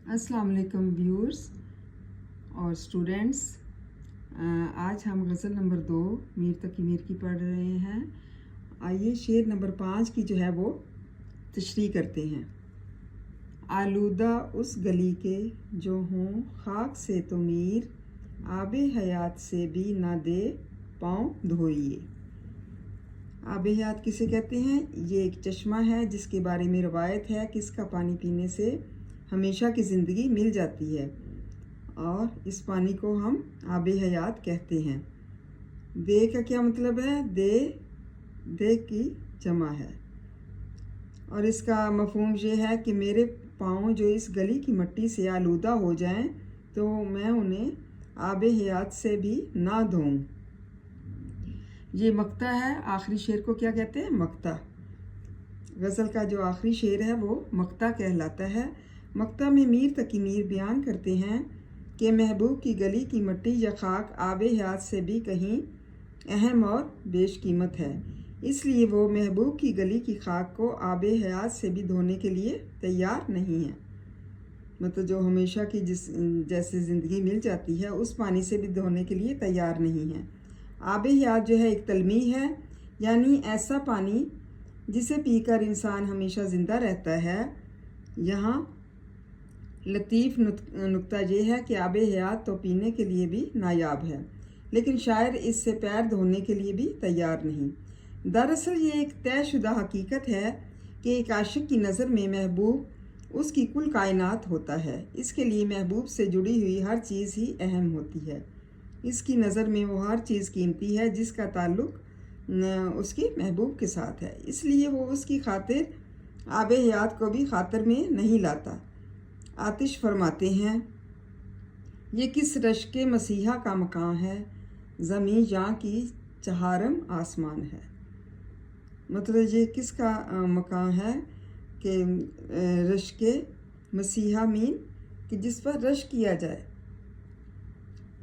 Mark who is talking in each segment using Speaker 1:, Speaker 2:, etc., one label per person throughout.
Speaker 1: अस्सलाम वालेकुम व्यूअर्स और स्टूडेंट्स। आज हम गज़ल नंबर 2 मीर तकी मीर की पढ़ रहे हैं। आइए शेर नंबर 5 की जो है वो तशरीह करते हैं। आलूदा उस गली के जो हों खाक से तो मीर, आबे हयात से भी ना दे पाँव धोइए। आबे हयात किसे कहते हैं? ये एक चश्मा है जिसके बारे में रवायत है कि इसका पानी पीने से हमेशा की ज़िंदगी मिल जाती है और इस पानी को हम आबे हयात कहते हैं। दे का क्या मतलब है? दे की जमा है और इसका मफहूम ये है कि मेरे पाँव जो इस गली की मिट्टी से आलूदा हो जाएं तो मैं उन्हें आबे हयात से भी ना धोऊं। ये मक्ता है। आखिरी शेर को क्या कहते हैं? मक्ता। गज़ल का जो आखिरी शेर है वो मक्ता कहलाता है। मक्ता में मीर तकी मीर बयान करते हैं कि महबूब की गली की मिट्टी या खाक आबे हयात से भी कहीं अहम और बेशकीमत है, इसलिए वो महबूब की गली की खाक को आबे हयात से भी धोने के लिए तैयार नहीं है। मतलब जो हमेशा की जैसे ज़िंदगी मिल जाती है उस पानी से भी धोने के लिए तैयार नहीं है। आबे हयात जो है एक तलमी है, यानी ऐसा पानी जिसे पीकर इंसान हमेशा ज़िंदा रहता है। यहाँ लतीफ़ नुक्ता ये है कि आबे हयात तो पीने के लिए भी नायाब है, लेकिन शायर इससे पैर धोने के लिए भी तैयार नहीं। दरअसल ये एक तयशुदा हकीकत है कि एक आशिक की नज़र में महबूब उसकी कुल कायनात होता है। इसके लिए महबूब से जुड़ी हुई हर चीज़ ही अहम होती है। इसकी नज़र में वो हर चीज़ कीमती है जिसका ताल्लुक़ उसकी महबूब के साथ है, इसलिए वो उसकी खातिर आबे हयात को भी खातिर में नहीं लाता। आतिश फरमाते हैं, ये किस रश के मसीहा का मकान है, ज़मीं जहाँ की चहारम आसमान है। मतलब ये किसका मकान है कि रश के मसीहा मीन कि जिस पर रश किया जाए।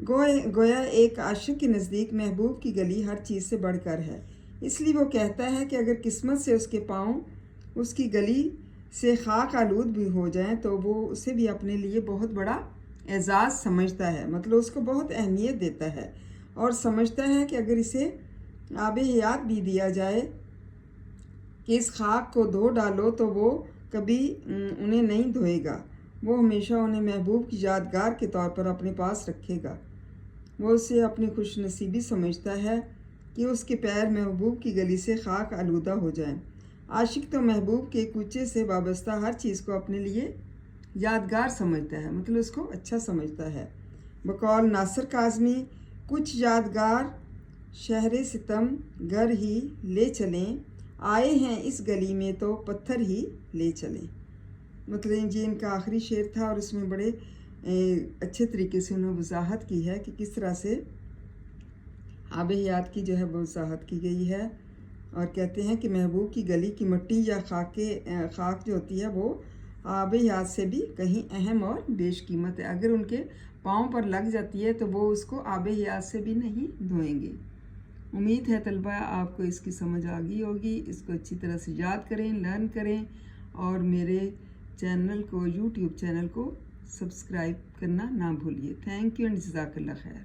Speaker 1: गोया एक आशिक के नज़दीक महबूब की गली हर चीज़ से बढ़कर है, इसलिए वो कहता है कि अगर किस्मत से उसके पाँव उसकी गली से खाक आलूद भी हो जाएं तो वो उसे भी अपने लिए बहुत बड़ा एजाज़ समझता है। मतलब उसको बहुत अहमियत देता है और समझता है कि अगर इसे आबे हयात भी दिया जाए कि इस खाक को धो डालो तो वो कभी उन्हें नहीं धोएगा, वो हमेशा उन्हें महबूब की यादगार के तौर पर अपने पास रखेगा। वो उसे अपनी खुशनसीबी समझता है कि उसके पैर महबूब की गली से खाक आलूदा हो जाएं। आशिक तो महबूब के कूचे से वाबस्ता हर चीज़ को अपने लिए यादगार समझता है, मतलब उसको अच्छा समझता है। बकौल नासिर काज़मी, कुछ यादगार शहर सितम घर ही ले चलें, आए हैं इस गली में तो पत्थर ही ले चलें। मतलब ये इनका आखिरी शेर था और उसमें बड़े अच्छे तरीके से उन्होंने वजाहत की है कि किस तरह से आबे हयात की जो है वो वजाहत की गई है। और कहते हैं कि महबूब की गली की मिट्टी या खाक जो होती है वो आबे हयात से भी कहीं अहम और बेशकीमत है। अगर उनके पाँव पर लग जाती है तो वो उसको आबे हयात से भी नहीं धोएंगे। उम्मीद है तलबा आपको इसकी समझ आ गई होगी। इसको अच्छी तरह से याद करें, लर्न करें और मेरे चैनल को, यूट्यूब चैनल को सब्सक्राइब करना ना भूलिए। थैंक यू एंड जज़ाकल्लाह खैर।